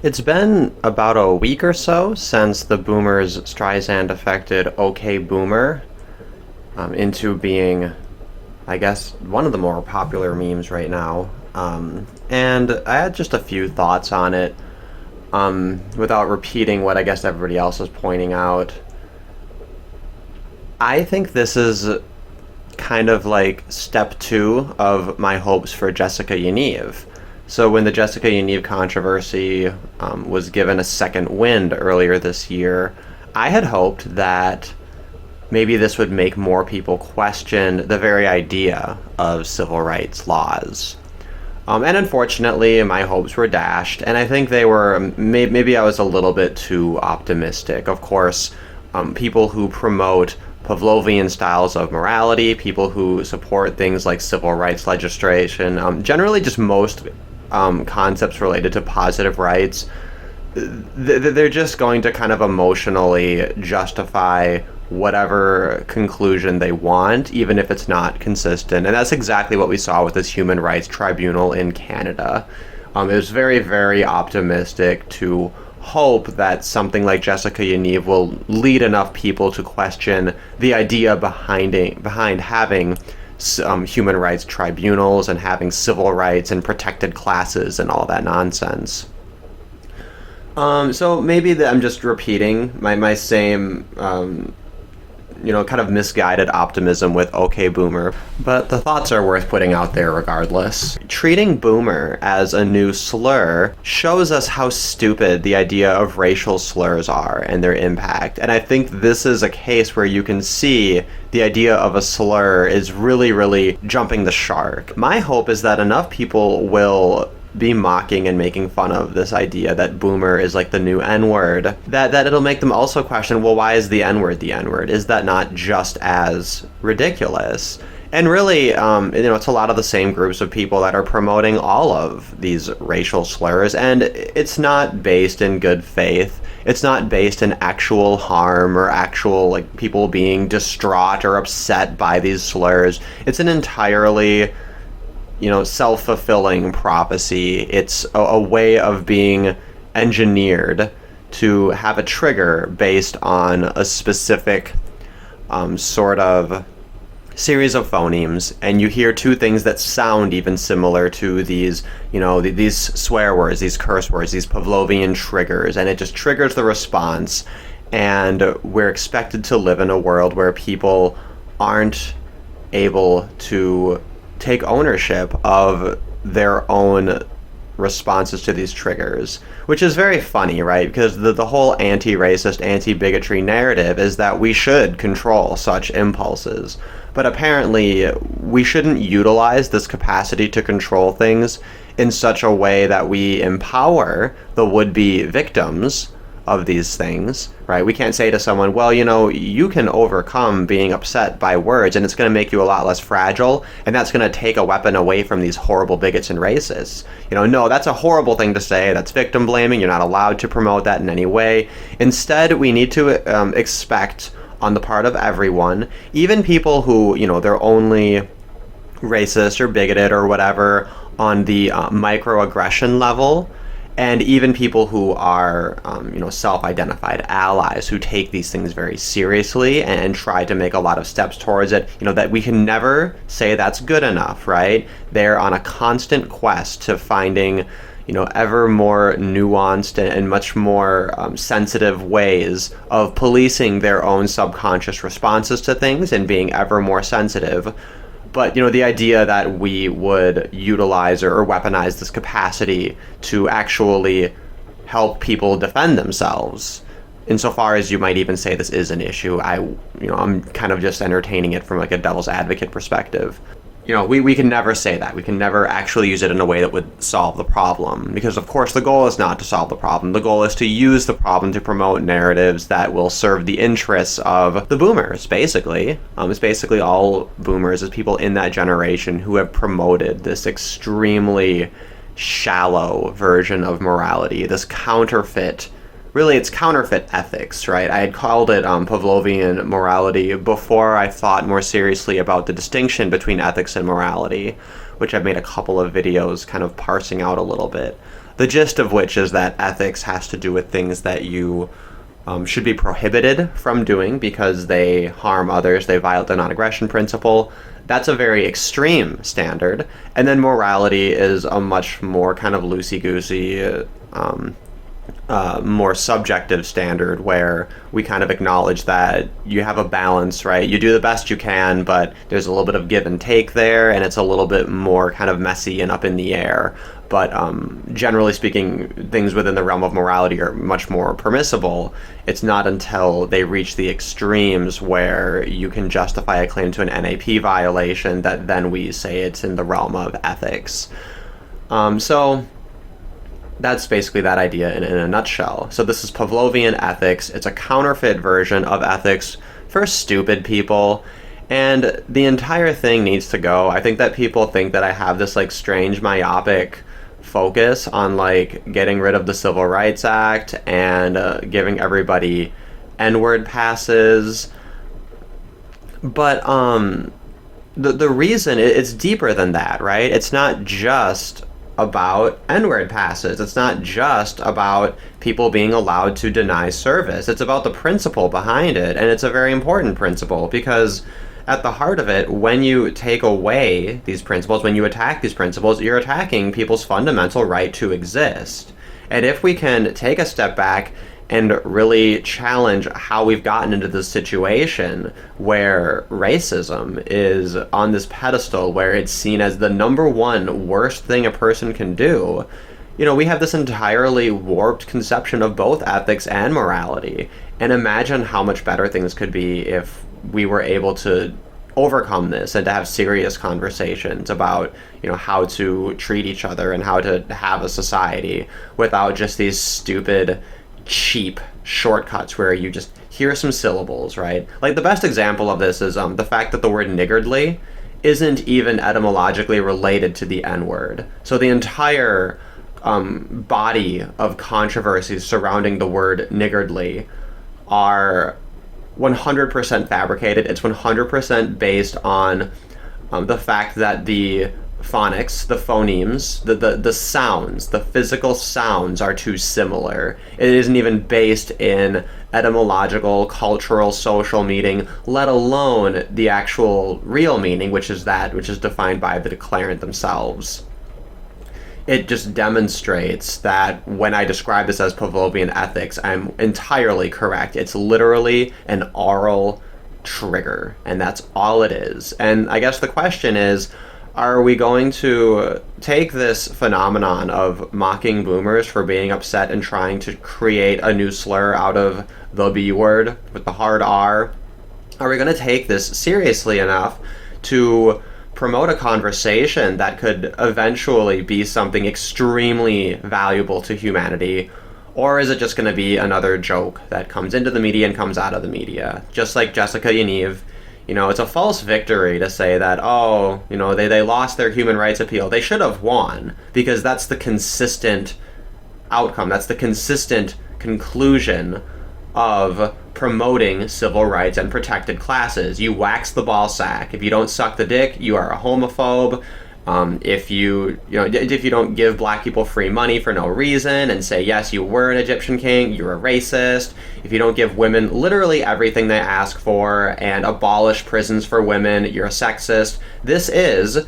It's been about a week or so since the Boomers Streisand affected OK Boomer into being, I guess, one of the more popular memes right now. And I had just a few thoughts on it without repeating what I guess everybody else is pointing out. I think this is kind of like step two of my hopes for Jessica Yaniv. So when the Jessica Yaniv controversy was given a second wind earlier this year, I had hoped that maybe this would make more people question the very idea of civil rights laws. And unfortunately, my hopes were dashed, and I think they were, maybe I was a little bit too optimistic. Of course, people who promote Pavlovian styles of morality, people who support things like civil rights legislation, generally just most concepts related to positive rights, they're just going to kind of emotionally justify whatever conclusion they want, even if it's not consistent. And that's exactly what we saw with this Human Rights Tribunal in Canada. It was very, very optimistic to hope that something like Jessica Yaniv will lead enough people to question the idea behind having human rights tribunals and having civil rights and protected classes and all that nonsense. So maybe I'm just repeating my same kind of misguided optimism with OK Boomer, but the thoughts are worth putting out there regardless. Treating Boomer as a new slur shows us how stupid the idea of racial slurs are and their impact, and I think this is a case where you can see the idea of a slur is really, really jumping the shark. My hope is that enough people will be mocking and making fun of this idea that boomer is like the new N-word, that it'll make them also question, well, why is the N-word the N-word? Is that not just as ridiculous? And really, it's a lot of the same groups of people that are promoting all of these racial slurs, and it's not based in good faith. It's not based in actual harm or actual, like, people being distraught or upset by these slurs. It's an entirely self-fulfilling prophecy. It's a way of being engineered to have a trigger based on a specific sort of series of phonemes, and you hear two things that sound even similar to these, these swear words, these curse words, these Pavlovian triggers, and it just triggers the response. And we're expected to live in a world where people aren't able to take ownership of their own responses to these triggers, which is very funny, right? Because the whole anti-racist, anti-bigotry narrative is that we should control such impulses. But apparently, we shouldn't utilize this capacity to control things in such a way that we empower the would-be victims of these things, right? We can't say to someone, well, you can overcome being upset by words and it's going to make you a lot less fragile, and that's going to take a weapon away from these horrible bigots and racists. No, that's a horrible thing to say. That's victim blaming. You're not allowed to promote that in any way. Instead, we need to expect on the part of everyone, even people who, they're only racist or bigoted or whatever on the microaggression level, and even people who are, self-identified allies who take these things very seriously and try to make a lot of steps towards it, that we can never say that's good enough, right? They're on a constant quest to finding, ever more nuanced and much more sensitive ways of policing their own subconscious responses to things and being ever more sensitive. But, the idea that we would utilize or weaponize this capacity to actually help people defend themselves, insofar as you might even say this is an issue, I'm kind of just entertaining it from like a devil's advocate perspective. We can never say that. We can never actually use it in a way that would solve the problem. Because, of course, the goal is not to solve the problem. The goal is to use the problem to promote narratives that will serve the interests of the boomers, basically. It's basically all boomers, is people in that generation who have promoted this extremely shallow version of morality, this counterfeit. Really, it's counterfeit ethics, right? I had called it Pavlovian morality before I thought more seriously about the distinction between ethics and morality, which I've made a couple of videos kind of parsing out a little bit. The gist of which is that ethics has to do with things that you should be prohibited from doing because they harm others, they violate the non-aggression principle. That's a very extreme standard. And then morality is a much more kind of loosey-goosey, more subjective standard where we kind of acknowledge that you have a balance, right? You do the best you can, but there's a little bit of give and take there, and it's a little bit more kind of messy and up in the air. But generally speaking, things within the realm of morality are much more permissible. It's not until they reach the extremes where you can justify a claim to an NAP violation that then we say it's in the realm of ethics. So that's basically that idea in a nutshell. So this is Pavlovian ethics. It's a counterfeit version of ethics for stupid people. And the entire thing needs to go. I think that people think that I have this like strange myopic focus on like getting rid of the Civil Rights Act and giving everybody NWord passes. But the reason, it's deeper than that, right? It's not just about NWord passes. It's not just about people being allowed to deny service. It's about the principle behind it, and it's a very important principle because at the heart of it, when you take away these principles, when you attack these principles, you're attacking people's fundamental right to exist. And if we can take a step back and really challenge how we've gotten into this situation where racism is on this pedestal, where it's seen as the number one worst thing a person can do, you know, we have this entirely warped conception of both ethics and morality. And imagine how much better things could be if we were able to overcome this and to have serious conversations about, you know, how to treat each other and how to have a society without just these stupid, cheap shortcuts where you just hear some syllables, right? Like the best example of this is the fact that the word niggardly isn't even etymologically related to the N-word. So the entire body of controversies surrounding the word niggardly are 100% fabricated. It's 100% based on the fact that the phonics, the phonemes, the sounds, the physical sounds are too similar. It isn't even based in etymological, cultural, social meaning, let alone the actual real meaning, which is defined by the declarant themselves. It just demonstrates that when I describe this as Pavlovian ethics, I'm entirely correct. It's literally an oral trigger, and that's all it is. And I guess the question is, are we going to take this phenomenon of mocking boomers for being upset and trying to create a new slur out of the B word with the hard R? Are we going to take this seriously enough to promote a conversation that could eventually be something extremely valuable to humanity? Or is it just going to be another joke that comes into the media and comes out of the media? Just like Jessica Yaniv, you know, it's a false victory to say that, oh, you know, they lost their human rights appeal. They should have won, because that's the consistent outcome. That's the consistent conclusion of promoting civil rights and protected classes. You wax the ball sack. If you don't suck the dick, you are a homophobe. If you don't give black people free money for no reason and say, yes, you were an Egyptian king, you're a racist. If you don't give women literally everything they ask for and abolish prisons for women, you're a sexist. This is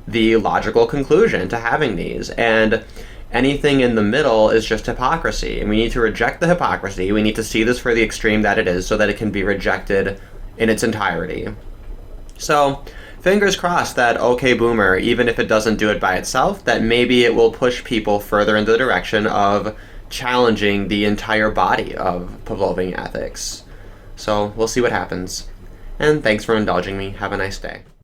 the logical conclusion to having these. And anything in the middle is just hypocrisy. And we need to reject the hypocrisy. We need to see this for the extreme that it is so that it can be rejected in its entirety. So, fingers crossed that OK Boomer, even if it doesn't do it by itself, that maybe it will push people further in the direction of challenging the entire body of Pavlovian ethics. So we'll see what happens. And thanks for indulging me. Have a nice day.